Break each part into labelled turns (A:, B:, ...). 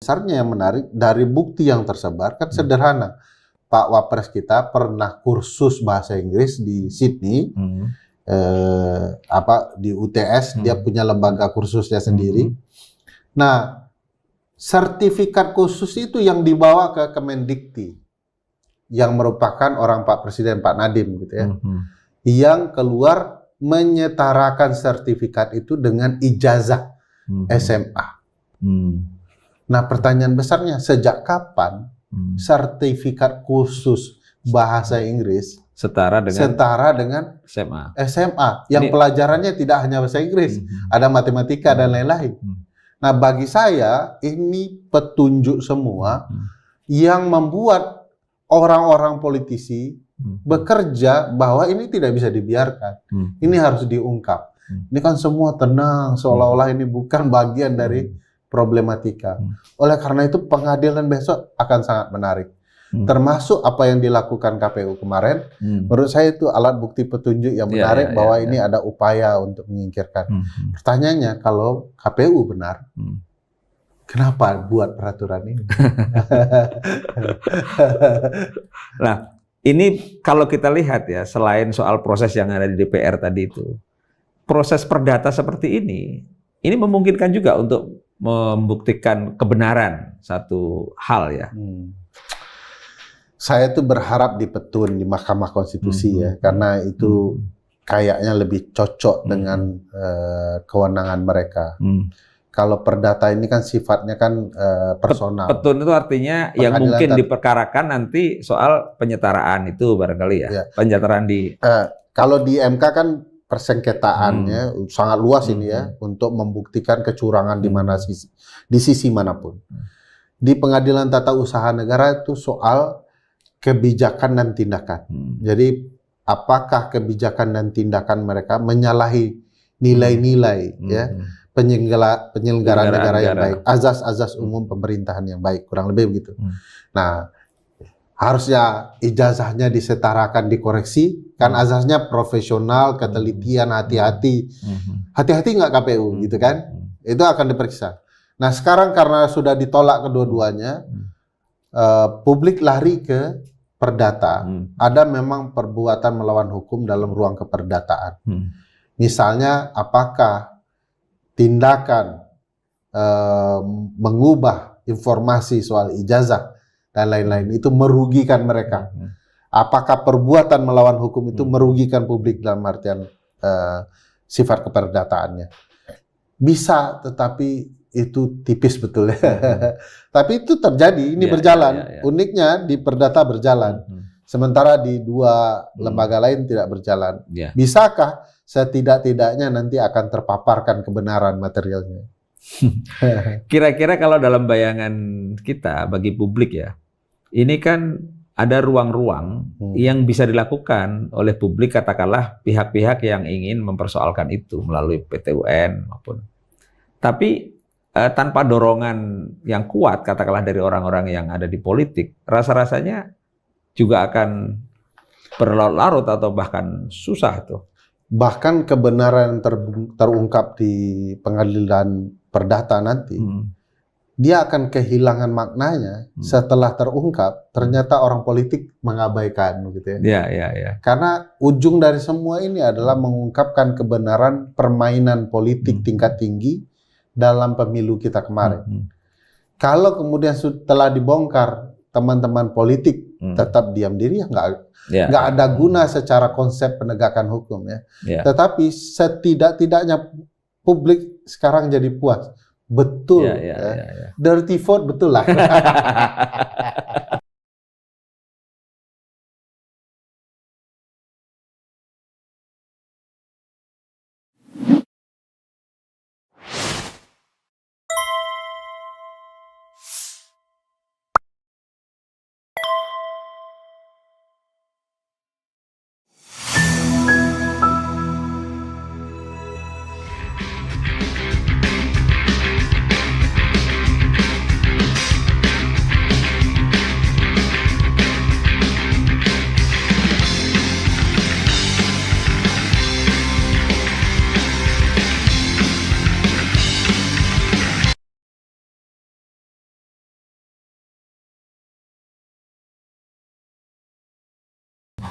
A: Besarnya yang menarik dari bukti yang tersebar kan sederhana. Pak Wapres kita pernah kursus bahasa Inggris di Sydney, di UTS, dia punya lembaga kursusnya sendiri. Nah, sertifikat khusus itu yang dibawa ke Kemendikti, yang merupakan orang Pak Presiden, Pak Nadiem gitu ya, yang keluar menyetarakan sertifikat itu dengan ijazah SMA. Nah, pertanyaan besarnya, sejak kapan sertifikat khusus bahasa Inggris setara dengan SMA yang pelajarannya tidak hanya bahasa Inggris, ada matematika dan lain-lain. Nah, bagi saya ini petunjuk semua yang membuat orang-orang politisi bekerja bahwa ini tidak bisa dibiarkan. Ini harus diungkap. Ini kan semua tenang, seolah-olah ini bukan bagian dari problematika. Oleh karena itu pengadilan besok akan sangat menarik. Termasuk apa yang dilakukan KPU kemarin, menurut saya itu alat bukti petunjuk yang menarik bahwa ini ada upaya untuk menyingkirkan. Pertanyaannya, kalau KPU benar, kenapa buat peraturan ini?
B: Nah, ini kalau kita lihat ya, selain soal proses yang ada di DPR tadi itu, proses perdata seperti ini memungkinkan juga untuk membuktikan kebenaran satu hal ya.
A: Saya tuh berharap di petun di Mahkamah Konstitusi ya, karena itu kayaknya lebih cocok dengan kewenangan mereka. Kalau perdata ini kan sifatnya kan personal.
B: Petun itu artinya yang mungkin diperkarakan nanti soal penyetaraan itu barangkali ya. Penyetaraan di
A: kalau di MK kan persengketaannya sangat luas ini ya, untuk membuktikan kecurangan di sisi manapun. Di Pengadilan Tata Usaha Negara itu soal kebijakan dan tindakan. Jadi apakah kebijakan dan tindakan mereka menyalahi nilai-nilai ya penyelenggaraan negara yang baik, azas-azas umum pemerintahan yang baik, kurang lebih begitu. Nah, harusnya ijazahnya disetarakan, dikoreksi, kan azasnya profesional, ketelitian, hati-hati. Hati-hati nggak KPU gitu kan? Itu akan diperiksa. Nah, sekarang karena sudah ditolak kedua-duanya, publik lari ke perdata. Ada memang perbuatan melawan hukum dalam ruang keperdataan. Misalnya, apakah tindakan mengubah informasi soal ijazah dan lain-lain itu merugikan mereka? Apakah perbuatan melawan hukum itu merugikan publik dalam artian sifat keperdataannya? Bisa, tetapi itu tipis betul ya. Tapi itu terjadi, ini berjalan. Uniknya di perdata berjalan. Sementara di dua lembaga lain tidak berjalan. Bisakah setidak-tidaknya nanti akan terpaparkan kebenaran materialnya?
B: Kira-kira kalau dalam bayangan kita bagi publik ya, ini kan ada ruang-ruang yang bisa dilakukan oleh publik, katakanlah pihak-pihak yang ingin mempersoalkan itu melalui PT UN maupun. Tapi tanpa dorongan yang kuat, katakanlah dari orang-orang yang ada di politik, rasa-rasanya juga akan berlarut-larut atau bahkan susah tuh.
A: Bahkan kebenaran terungkap di pengadilan perdata nanti, dia akan kehilangan maknanya setelah terungkap. Ternyata orang politik mengabaikan, gitu ya. Karena ujung dari semua ini adalah mengungkapkan kebenaran permainan politik tingkat tinggi dalam pemilu kita kemarin. Kalau kemudian setelah dibongkar, teman-teman politik tetap diam diri, ya nggak ada guna secara konsep penegakan hukum ya. Tetapi setidak-tidaknya publik sekarang jadi puas. Betul. Dirty vote betul lah.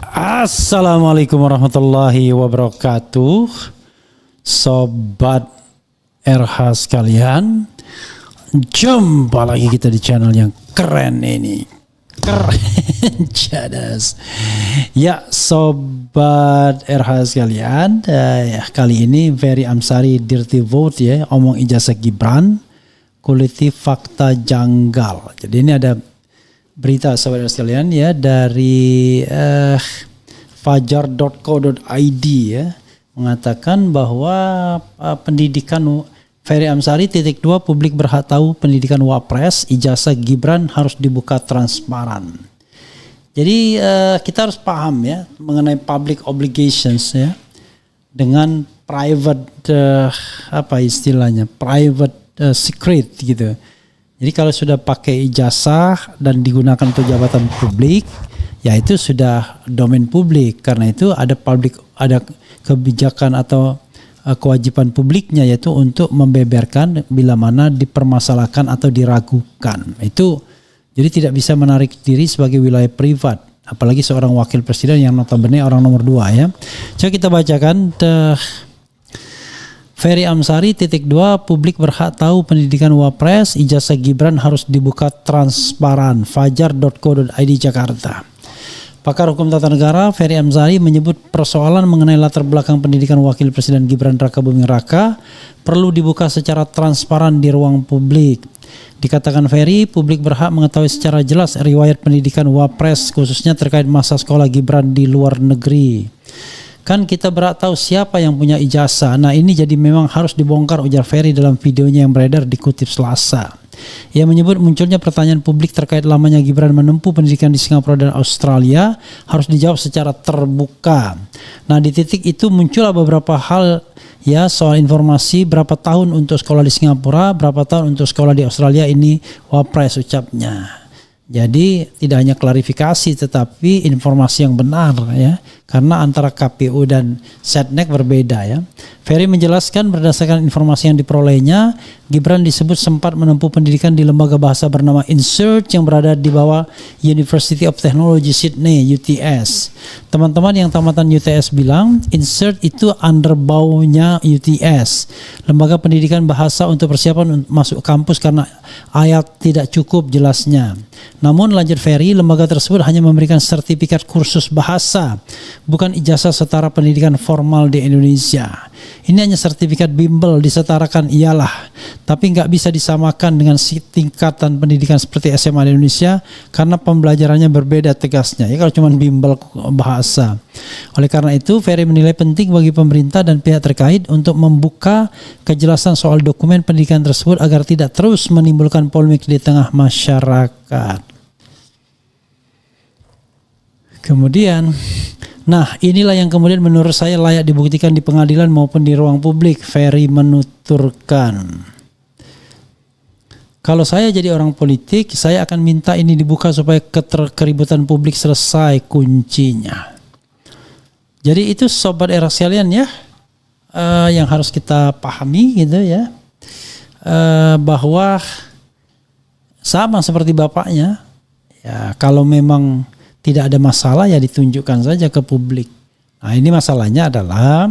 C: Assalamualaikum warahmatullahi wabarakatuh. Sobat RH sekalian, jumpa lagi kita di channel yang keren ini. Keren cadas. Ya, sobat RH sekalian, kali ini Ferry Amsari Dirty Vote ya, omong ijazah Gibran, kuliti fakta janggal. Jadi ini ada berita sobat RH sekalian ya dari fajar.co.id ya, mengatakan bahwa pendidikan Ferry Amsari _2 publik berhak tahu pendidikan Wapres, ijazah Gibran harus dibuka transparan. Jadi kita harus paham ya mengenai public obligations ya dengan private apa istilahnya, private secret gitu. Jadi kalau sudah pakai ijazah dan digunakan untuk jabatan publik, ya itu sudah domain publik. Karena itu ada kebijakan atau kewajiban publiknya, yaitu untuk membeberkan bila mana dipermasalahkan atau diragukan. Itu jadi tidak bisa menarik diri sebagai wilayah privat, apalagi seorang wakil presiden yang notabene orang nomor 2 ya. Coba kita bacakan Ferry Amsari _2 publik berhak tahu pendidikan Wapres, ijazah Gibran harus dibuka transparan. Fajar.co.id Jakarta. Pakar Hukum Tata Negara Ferry Amsari menyebut persoalan mengenai latar belakang pendidikan Wakil Presiden Gibran Rakabuming Raka perlu dibuka secara transparan di ruang publik. Dikatakan Ferry, publik berhak mengetahui secara jelas riwayat pendidikan Wapres, khususnya terkait masa sekolah Gibran di luar negeri. Kan kita berhak tahu siapa yang punya ijazah. Nah ini jadi memang harus dibongkar, ujar Ferry dalam videonya yang beredar dikutip Selasa. Ia menyebut munculnya pertanyaan publik terkait lamanya Gibran menempuh pendidikan di Singapura dan Australia harus dijawab secara terbuka. Nah di titik itu muncullah beberapa hal ya soal informasi berapa tahun untuk sekolah di Singapura, berapa tahun untuk sekolah di Australia, ini Wapres ucapnya. Jadi tidak hanya klarifikasi tetapi informasi yang benar ya, karena antara KPU dan Setnek berbeda ya. Ferry menjelaskan berdasarkan informasi yang diperolehnya, Gibran disebut sempat menempuh pendidikan di lembaga bahasa bernama INSEARCH yang berada di bawah University of Technology Sydney UTS. Teman-teman yang tamatan UTS bilang INSEARCH itu underbawnya UTS, lembaga pendidikan bahasa untuk persiapan masuk kampus karena IELTS tidak cukup jelasnya. Namun lanjut Ferry, lembaga tersebut hanya memberikan sertifikat kursus bahasa, bukan ijazah setara pendidikan formal di Indonesia. Ini hanya sertifikat bimbel, disetarakan iyalah, tapi nggak bisa disamakan dengan tingkatan pendidikan seperti SMA di Indonesia karena pembelajarannya berbeda, tegasnya. Ya kalau cuma bimbel bahasa. Oleh karena itu, Ferry menilai penting bagi pemerintah dan pihak terkait untuk membuka kejelasan soal dokumen pendidikan tersebut agar tidak terus menimbulkan polemik di tengah masyarakat. Kemudian, nah inilah yang kemudian menurut saya layak dibuktikan di pengadilan maupun di ruang publik. Ferry menuturkan, kalau saya jadi orang politik, saya akan minta ini dibuka supaya keributan publik selesai kuncinya. Jadi itu sobat era sekalian ya, yang harus kita pahami gitu ya, bahwa sama seperti bapaknya ya, kalau memang tidak ada masalah ya ditunjukkan saja ke publik. Nah ini masalahnya adalah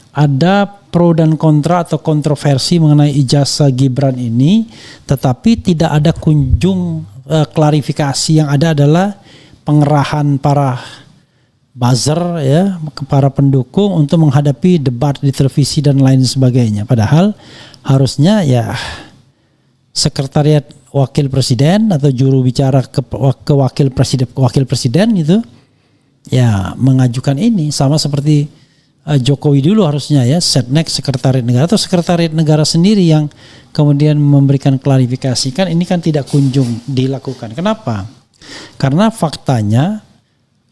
C: ada pro dan kontra atau kontroversi mengenai ijazah Gibran ini, tetapi tidak ada kunjung klarifikasi. Yang ada adalah pengerahan para buzzer ya, para pendukung untuk menghadapi debat di televisi dan lain sebagainya. Padahal harusnya ya sekretariat wakil presiden atau juru bicara ke wakil presiden itu ya mengajukan ini, sama seperti Jokowi dulu harusnya ya, Setnek sekretariat negara atau sekretariat negara sendiri yang kemudian memberikan klarifikasi. Kan ini kan tidak kunjung dilakukan. Kenapa? Karena faktanya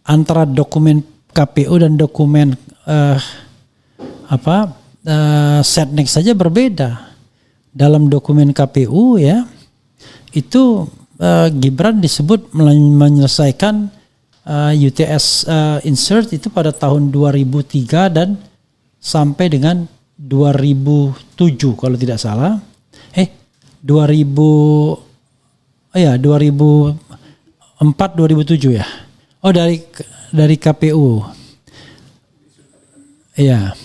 C: antara dokumen KPU dan dokumen Setnek saja berbeda. Dalam dokumen KPU ya itu Gibran disebut menyelesaikan UTS insert itu pada tahun 2003 dan sampai dengan 2007 kalau tidak salah. 2004 2007 ya. Oh dari dari KPU. Iya.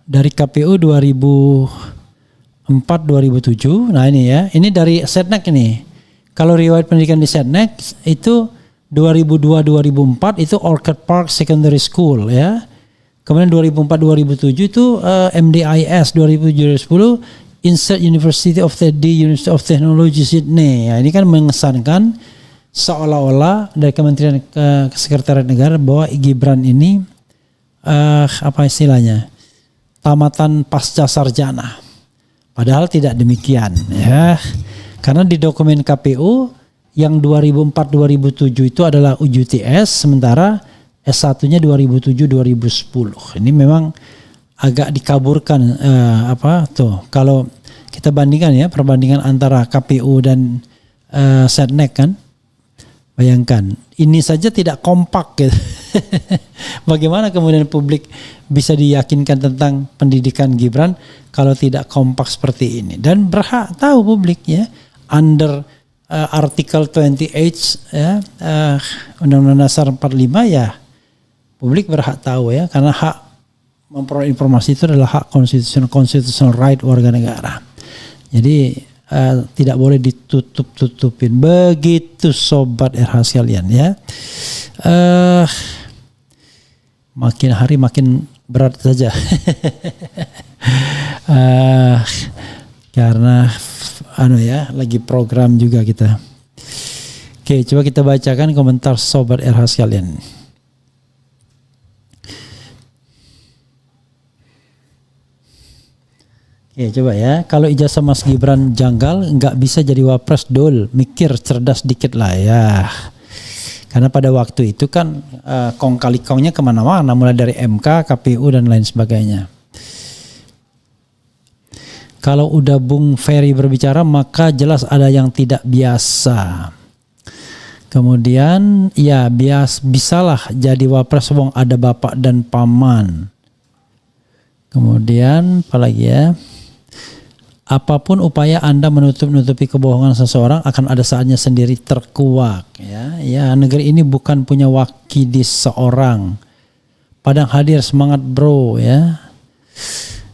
C: Dari KPU 2004-2007. Nah ini ya. Ini dari Setnek ini. Kalau riwayat pendidikan di Setnek itu 2002-2004 itu Orchard Park Secondary School ya. Kemudian 2004-2007 itu MDIS, 2007-2010 Insert University of University of Technology Sydney. Ya, ini kan mengesankan seolah-olah dari Kementerian Sekretariat Negara bahwa Gibran ini apa istilahnya, tamatan pasca sarjana. Padahal tidak demikian ya. Karena di dokumen KPU yang 2004-2007 itu adalah UTS, sementara S1-nya 2007-2010. Ini memang agak dikaburkan kalau kita bandingkan ya, perbandingan antara KPU dan Setnek kan. Bayangkan, ini saja tidak kompak gitu. Bagaimana kemudian publik bisa diyakinkan tentang pendidikan Gibran kalau tidak kompak seperti ini? Dan berhak tahu publik ya, under Artikel 28 ya, Undang-Undang Dasar 45 ya, publik berhak tahu ya, karena hak memperoleh informasi itu adalah hak constitutional right warga negara. Jadi tidak boleh ditutup-tutupin. Begitu sobat RH sekalian ya. Makin hari makin berat saja. Karena lagi program juga kita. Oke, coba kita bacakan komentar sobat RH sekalian. Oke, coba ya. Kalau ijazah Mas Gibran janggal, nggak bisa jadi wapres dul. Mikir cerdas dikit lah ya. Karena pada waktu itu kan kong kali kongnya kemana-mana, mulai dari MK, KPU dan lain sebagainya. Kalau udah Bung Ferry berbicara, maka jelas ada yang tidak biasa. Kemudian ya bisalah jadi wapres wong ada bapak dan paman. Kemudian apalagi ya, apapun upaya Anda menutupi kebohongan seseorang akan ada saatnya sendiri terkuak ya. Ya, negeri ini bukan punya wakili seorang. Padang hadir, semangat bro ya.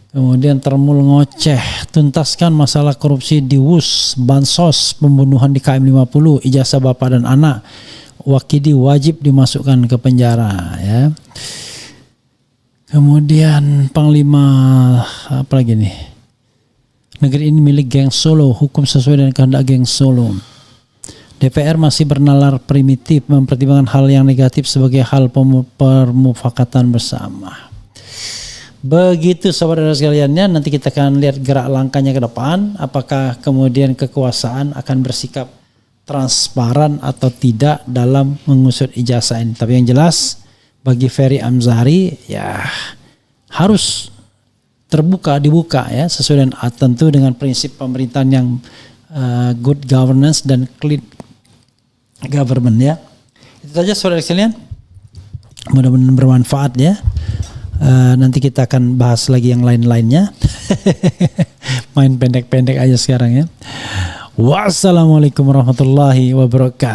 C: Kemudian termul ngoceh, tuntaskan masalah korupsi di WUS, bansos, pembunuhan di KM 50, ijazah bapak dan anak, wakili wajib dimasukkan ke penjara ya. Kemudian Panglima apa lagi nih? Negeri ini milik geng Solo, hukum sesuai dengan kehendak geng Solo. DPR masih bernalar primitif, mempertimbangkan hal yang negatif sebagai hal permufakatan bersama. Begitu saudara sekaliannya, nanti kita akan lihat gerak langkahnya ke depan. Apakah kemudian kekuasaan akan bersikap transparan atau tidak dalam mengusut ijazah ini. Tapi yang jelas bagi Ferry Amsari ya harus dibuka ya, sesuai dengan tentu dengan prinsip pemerintahan yang good governance dan clean government ya. Itu saja saudara sekalian, mudah-mudahan bermanfaat ya. Nanti kita akan bahas lagi yang lain-lainnya. Main pendek-pendek aja sekarang ya. Wassalamualaikum warahmatullahi wabarakatuh.